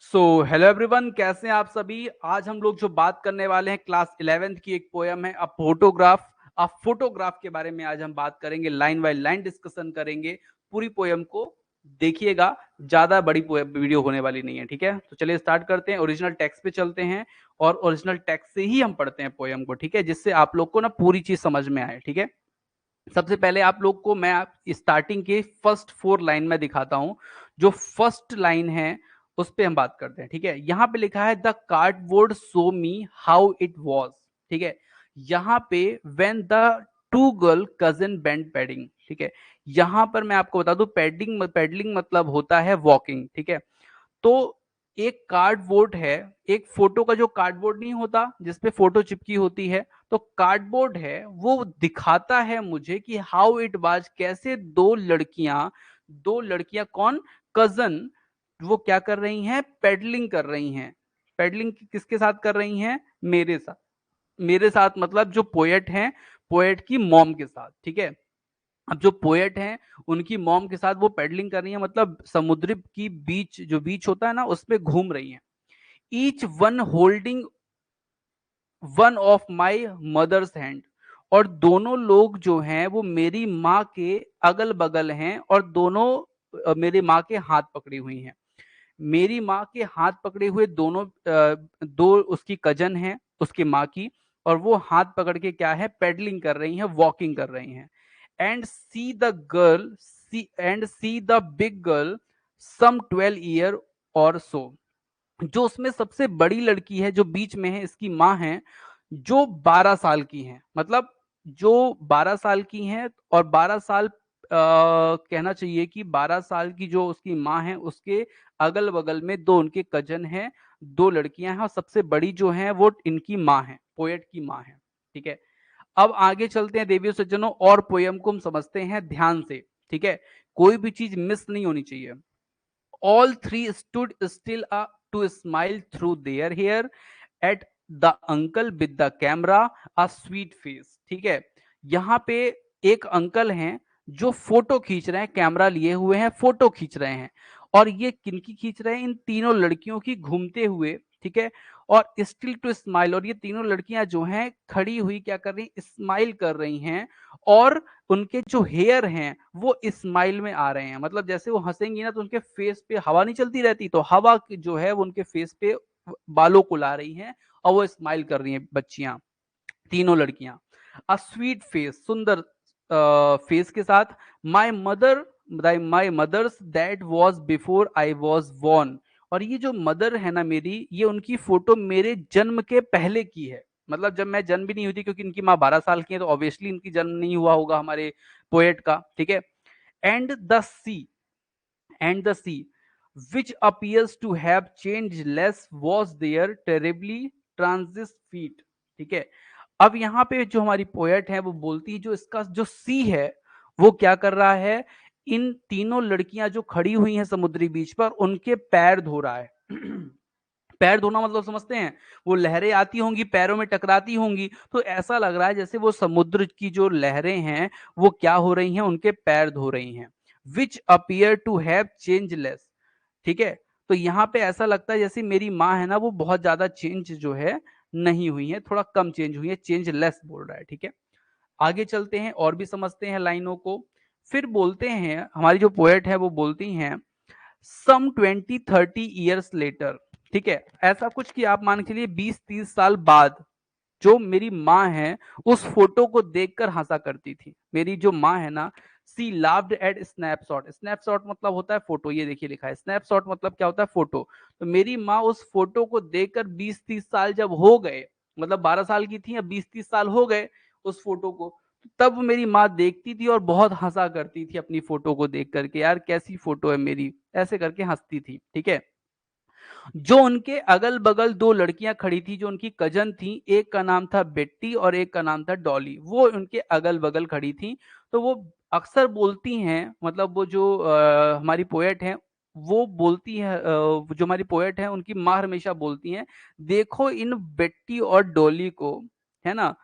So hello everyone, कैसे हैं आप सभी। आज हम लोग जो बात करने वाले हैं क्लास 11th की एक पोयम है अ फोटोग्राफ। फोटोग्राफ के बारे में आज हम बात करेंगे, लाइन बाय लाइन डिस्कशन करेंगे। पूरी पोयम को देखिएगा, ज्यादा बड़ी वीडियो होने वाली नहीं है, ठीक है। तो चलिए स्टार्ट करते हैं, ओरिजिनल टेक्स्ट पे चलते हैं और ओरिजिनल टेक्स्ट से ही हम पढ़ते हैं पोयम को, ठीक है, जिससे आप लोग को ना पूरी चीज समझ में आए, ठीक है। सबसे पहले आप लोग को मैं स्टार्टिंग के फर्स्ट 4 लाइन में दिखाता हूं। जो फर्स्ट लाइन है उस पे हम बात करते हैं, ठीक है। यहां पे लिखा है the cardboard show me how it was, ठीक है। यहां पे when the two girl cousin bend padding, ठीक है। यहां पर मैं आपको बता दूं, पैडिंग पैडलिंग मतलब होता है वॉकिंग, ठीक है। तो एक कार्डबोर्ड है, एक फोटो का जो कार्डबोर्ड नहीं होता जिसपे फोटो चिपकी होती है, तो कार्डबोर्ड है वो दिखाता है मुझे कि हाउ इट वाज, कैसे दो लड़कियां कौन, कजन, वो क्या कर रही हैं, पेडलिंग कर रही हैं। पेडलिंग किसके साथ कर रही हैं, मेरे साथ। मेरे साथ मतलब जो पोएट हैं, पोएट की मॉम के साथ, ठीक है। अब जो पोएट हैं उनकी मॉम के साथ वो पेडलिंग कर रही है, मतलब समुद्र की बीच, जो बीच होता है ना, उस पे घूम रही हैं। Each one holding one of my mother's hand, और दोनों लोग जो हैं वो मेरी माँ के अगल बगल हैं, और दोनों मेरी माँ के हाथ पकड़ी हुई हैं। मेरी माँ के हाथ पकड़े हुए दोनों दो उसकी कजन हैं, उसकी माँ की, और वो हाथ पकड़ के क्या है, पेडलिंग कर रही हैं, वॉकिंग कर रही हैं। And see the girl, see the big girl, some 12 year or so. जो उसमें सबसे बड़ी लड़की है, जो बीच में है, इसकी माँ है, जो 12 साल की है, मतलब जो 12 साल की हैं, और 12 साल कहना चाहिए कि 12 साल की जो उसकी माँ है, उसके अगल बगल में दो उनके कजन हैं, दो लड़कियां हैं, और सबसे बड़ी जो है वो इनकी माँ है, पोएट की माँ है, ठीक है। अब आगे चलते हैं देवियों सज्जनों, और पोयम को हम समझते हैं ध्यान से, ठीक है। कोई भी चीज मिस नहीं होनी चाहिए। All three stood still to smile through their hair at the uncle with the camera, a sweet face, ठीक है। यहाँ पे एक अंकल हैं जो फोटो खींच रहे हैं, कैमरा लिए हुए हैं, फोटो खींच रहे हैं। और ये किनकी खींच रहे हैं, इन तीनों लड़कियों की घूमते हुए, ठीक है। और स्टिल टू स्माइल, और ये तीनों लड़कियां जो हैं खड़ी हुई क्या कर रही, स्माइल कर रही हैं। और उनके जो हेयर हैं वो स्माइल में आ रहे हैं, मतलब जैसे वो हंसेंगी ना तो उनके फेस पे हवा नहीं चलती रहती, तो हवा जो है वो उनके फेस पे बालों को ला रही हैं, और वो स्माइल कर रही हैं बच्चियां, तीनों लड़कियां। अ स्वीट फेस, सुंदर फेस के साथ। My mother, my mother's that was before I was born, और ये जो मदर है ना मेरी, ये उनकी फोटो मेरे जन्म के पहले की है, मतलब जब मैं जन्म भी नहीं हुई थी, क्योंकि इनकी माँ 12 साल की है, तो ऑब्वियसली इनकी जन्म नहीं हुआ होगा हमारे पोएट का, ठीक है। And the sea, and the sea which appears to have changed less was there terribly transit feet, ठीक है। अब यहाँ पे जो हमारी पोएट है वो बोलती है, जो इसका जो सी है वो क्या कर रहा है, इन तीनों लड़कियां जो खड़ी हुई हैं समुद्री बीच पर, उनके पैर धो रहा है। पैर धोना मतलब समझते हैं, वो लहरें आती होंगी, पैरों में टकराती होंगी, तो ऐसा लग रहा है जैसे वो समुद्र की जो लहरें हैं वो क्या हो रही हैं, उनके पैर धो रही हैं। Which appear to have change less, ठीक है। तो यहाँ पे ऐसा लगता है जैसे मेरी माँ है ना, वो बहुत ज्यादा चेंज जो है नहीं हुई है, थोड़ा कम चेंज हुई है, चेंज लेस बोल रहा है, ठीक है। आगे चलते हैं और भी समझते हैं लाइनों को। फिर बोलते हैं, हमारी जो पोएट है वो बोलती हैं, सम 20-30 ईयर्स लेटर, ठीक है। ऐसा कुछ कि आप मान के चलिए 20-30 साल बाद, जो मेरी माँ है उस फोटो को देखकर हंसा करती थी। मेरी जो माँ है ना, सी लाव्ड एट स्नैपशॉट, स्नैपशॉट मतलब होता है फोटो, ये देखिए लिखा है स्नैपशॉट मतलब क्या होता है, फोटो। तो मेरी माँ उस फोटो को देखकर 20-30 साल जब हो गए, मतलब 12 साल की थी, अब 20-30 साल हो गए उस फोटो को, तब मेरी माँ देखती थी और बहुत हंसा करती थी अपनी फोटो को देख करके, यार कैसी फोटो है मेरी, ऐसे करके हंसती थी, ठीक है। जो उनके अगल बगल दो लड़कियां खड़ी थी, जो उनकी कजन थी, एक का नाम था बेट्टी और एक का नाम था डॉली, वो उनके अगल बगल खड़ी थी। तो वो अक्सर बोलती हैं, मतलब वो जो हमारी पोएट हैं वो बोलती है, जो हमारी पोएट है उनकी माँ हमेशा बोलती हैं, देखो इन बेट्टी और डॉली को, है ना।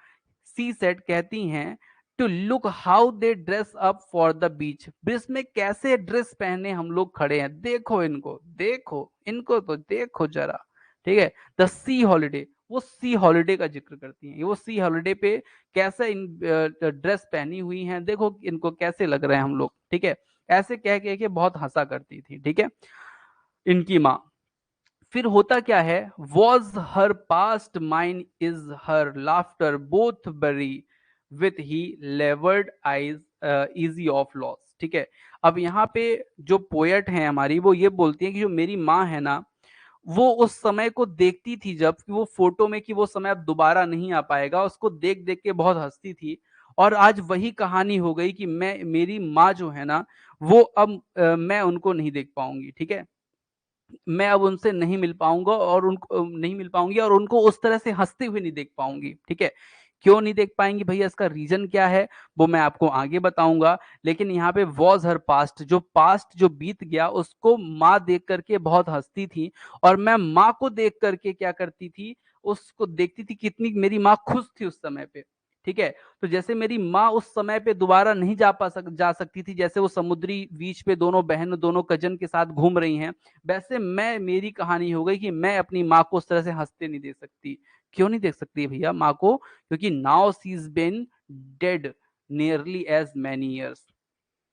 सी सेट कहती हैं, to look how they dress up for the beach, बीच में कैसे ड्रेस पहने हम लोग खड़े हैं, देखो इनको, देखो इनको तो देखो जरा, ठीक है। द सी हॉलीडे, वो सी हॉलीडे का जिक्र करती हैं, वो सी हॉलीडे पे कैसे इन ड्रेस पहनी हुई हैं, देखो इनको कैसे लग रहे हैं हम लोग, ठीक है। ऐसे कह कह के बहुत हंसा करती थी, ठीक है, इनकी माँ। फिर होता क्या है, was her past mind is her laughter both bury with he laboured eyes easy of loss, ठीक है। अब यहाँ पे जो पोएट है हमारी, वो ये बोलती है कि जो मेरी माँ है ना, वो उस समय को देखती थी जब कि वो फोटो में, कि वो समय अब दोबारा नहीं आ पाएगा, उसको देख देख के बहुत हंसती थी। और आज वही कहानी हो गई कि मैं, मेरी माँ जो है ना, वो अब मैं उनको नहीं देख पाऊंगी, ठीक है। मैं अब उनसे नहीं मिल पाऊँगा और उनको नहीं मिल पाऊँगी और उनको उस तरह से हँसते हुए नहीं देख पाऊँगी, ठीक है। क्यों नहीं देख पाएँगी भैया, इसका रीज़न क्या है, वो मैं आपको आगे बताऊँगा। लेकिन यहाँ पे वाज़ हर पास्ट जो बीत गया, उसको माँ देख कर के बहुत हँसती थी, और मैं माँ को देख कर के क्या करती थी, उसको देखती थी कितनी मेरी माँ खुश थी उस समय पे, ठीक है। तो जैसे मेरी माँ उस समय पे दोबारा नहीं जा सकती थी, जैसे वो समुद्री बीच पे दोनों बहन, दोनों कज़न के साथ घूम रही हैं, वैसे मेरी कहानी हो गई कि मैं अपनी माँ को उस तरह से हंसते नहीं देख सकती। क्यों नहीं देख सकती भैया माँ को, क्योंकि now she is been dead nearly as many years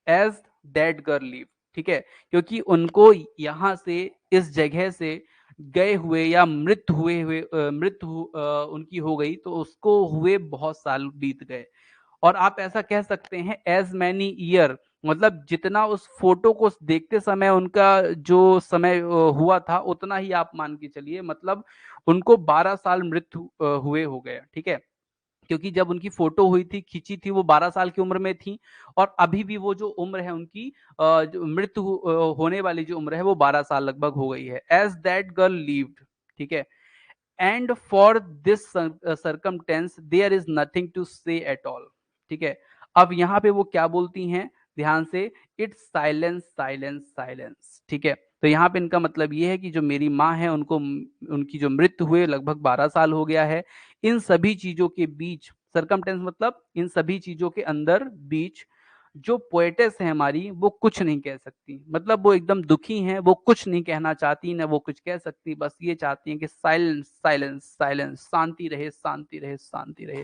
as that girl lived, ठीक है। क्योंकि उनको यहाँ से, इस जगह से गए हुए या मृत्यु उनकी हो गई, तो उसको हुए बहुत साल बीत गए। और आप ऐसा कह सकते हैं एज मैनी ईयर, मतलब जितना उस फोटो को देखते समय उनका जो समय हुआ था, उतना ही आप मान के चलिए, मतलब उनको 12 साल मृत्यु हुए हो गए, ठीक है। क्योंकि जब उनकी फोटो हुई थी, खींची थी, वो 12 साल की उम्र में थी, और अभी भी वो जो उम्र है उनकी, जो मृत्यु होने वाली जो उम्र है, वो 12 साल लगभग हो गई है। एज दैट गर्ल लिव्ड, ठीक है, and for this circumstance there is nothing to say at all, ठीक है। अब यहाँ पे वो क्या बोलती हैं, ध्यान से, इट्स साइलेंस साइलेंस साइलेंस, ठीक है। तो यहाँ पे इनका मतलब ये है कि जो मेरी माँ है, उनको उनकी जो मृत्यु हुए लगभग 12 साल हो गया है। इन सभी चीजों के बीच, सर्कमटेंस मतलब इन सभी चीजों के अंदर बीच, जो पोएटेस है हमारी, वो कुछ नहीं कह सकती, मतलब वो एकदम दुखी हैं, वो कुछ नहीं कहना चाहती, ना वो कुछ कह सकती, बस ये चाहती हैं कि साइलेंस साइलेंस साइलेंस, शांति रहे शांति रहे शांति रहे,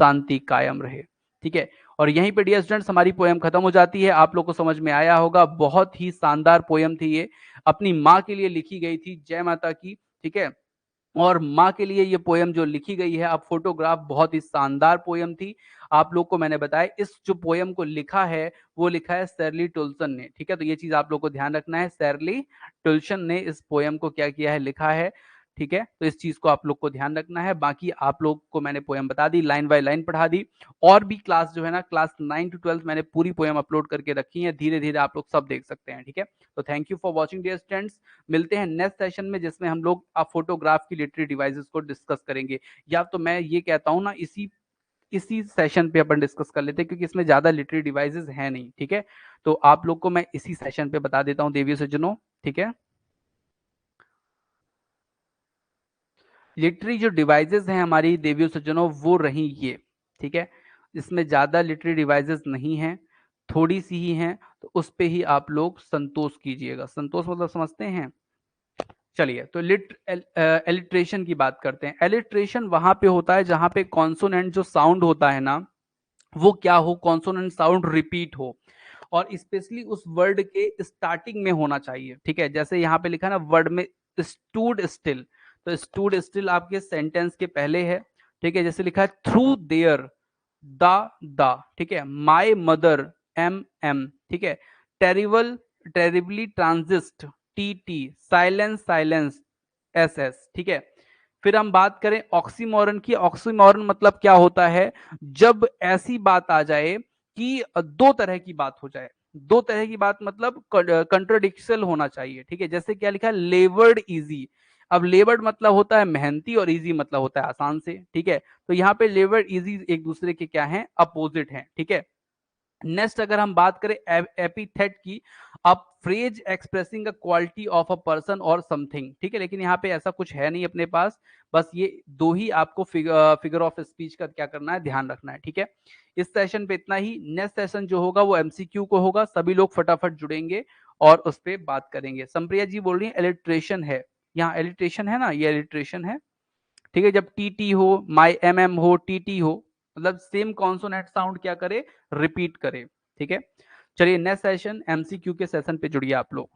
शांति कायम रहे, ठीक है। और यहीं पे डियर स्टूडेंट्स हमारी पोएम खत्म हो जाती है। आप लोग को समझ में आया होगा, बहुत ही शानदार पोएम थी ये, अपनी माँ के लिए लिखी गई थी, जय माता की, ठीक है। और माँ के लिए ये पोएम जो लिखी गई है, अब फोटोग्राफ, बहुत ही शानदार पोएम थी। आप लोग को मैंने बताया, इस जो पोएम को लिखा है, वो लिखा है शर्ली टुल्सन ने, ठीक है। तो ये चीज आप लोग को ध्यान रखना है, शर्ली टुल्सन ने इस पोएम को क्या किया है, लिखा है, ठीक है। तो इस चीज को आप लोग को ध्यान रखना है। बाकी आप लोग को मैंने पोएम बता दी, लाइन बाय लाइन पढ़ा दी। और भी क्लास जो है ना, क्लास 9 to 12 मैंने पूरी पोएम अपलोड करके रखी है, धीरे धीरे आप लोग सब देख सकते हैं, ठीक है। तो thank you for watching dear students. मिलते हैं नेक्स्ट सेशन में, जिसमें हम लोग फोटोग्राफ की लिटरेरी डिवाइसेस को डिस्कस करेंगे, या तो मैं ये कहता हूं ना, इसी इसी सेशन पे अपन डिस्कस कर लेते हैं, क्योंकि इसमें ज्यादा लिटरेरी डिवाइसेस है नहीं, ठीक है। तो आप लोग को मैं इसी सेशन पे बता देता हूं देवियों सज्जनों, ठीक है। लिटरेरी जो डिवाइसेस हैं हमारी देवियों सज्जनों, वो रही ये, ठीक है। इसमें ज्यादा लिटरेरी डिवाइसेस नहीं है, थोड़ी सी ही हैं, तो उस पे ही आप लोग संतोष कीजिएगा। संतोष मतलब समझते हैं। चलिए, तो एलिट्रेशन की बात करते हैं। एलिट्रेशन वहां पे होता है जहां पे कॉन्सोनेंट जो साउंड होता है ना, वो क्या हो, कॉन्सोनेंट साउंड रिपीट हो, और स्पेशली उस वर्ड के स्टार्टिंग में होना चाहिए, ठीक है। जैसे यहाँ पे लिखा है ना, वर्ड में स्टूड स्टिल, तो स्टूड स्टिल आपके सेंटेंस के पहले है, ठीक है। जैसे लिखा है थ्रू देयर, द, ठीक है, माई मदर, एम, ठीक है, terrible, terribly transient, T, silence silence, S, ठीक है। फिर हम बात करें ऑक्सीमोरन की। ऑक्सीमोरन मतलब क्या होता है, जब ऐसी बात आ जाए कि दो तरह की बात हो जाए, दो तरह की बात मतलब कंट्रोडिक्शन होना चाहिए, ठीक है। जैसे क्या लिखा है, लेवर्ड इजी। अब लेवर्ड मतलब होता है मेहनती, और इजी मतलब होता है आसान से, ठीक है। तो यहाँ पे लेवर्ड इजी एक दूसरे के क्या है, अपोजिट है, ठीक है। नेक्स्ट अगर हम बात करें एपिथेट की, a phrase expressing a quality of a person और समथिंग, ठीक है, लेकिन यहाँ पे ऐसा कुछ है नहीं अपने पास, बस ये दो ही आपको फिगर ऑफ स्पीच का क्या करना है, ध्यान रखना है, ठीक है। इस सेशन पे इतना ही। नेक्स्ट सेशन जो होगा वो एमसीक्यू को होगा, सभी लोग फटाफट जुड़ेंगे और उस पर बात करेंगे। संप्रिया जी बोल रही है एलिट्रेशन है, यहाँ एलिट्रेशन है ना, ये एलिट्रेशन है, ठीक है। जब टी टी हो, माई एम एम हो, टी टी हो, मतलब सेम कॉन्सोनेंट साउंड क्या करे, रिपीट करे, ठीक है। चलिए नेक्स्ट सेशन एमसीक्यू के सेशन पे जुड़िए आप लोग।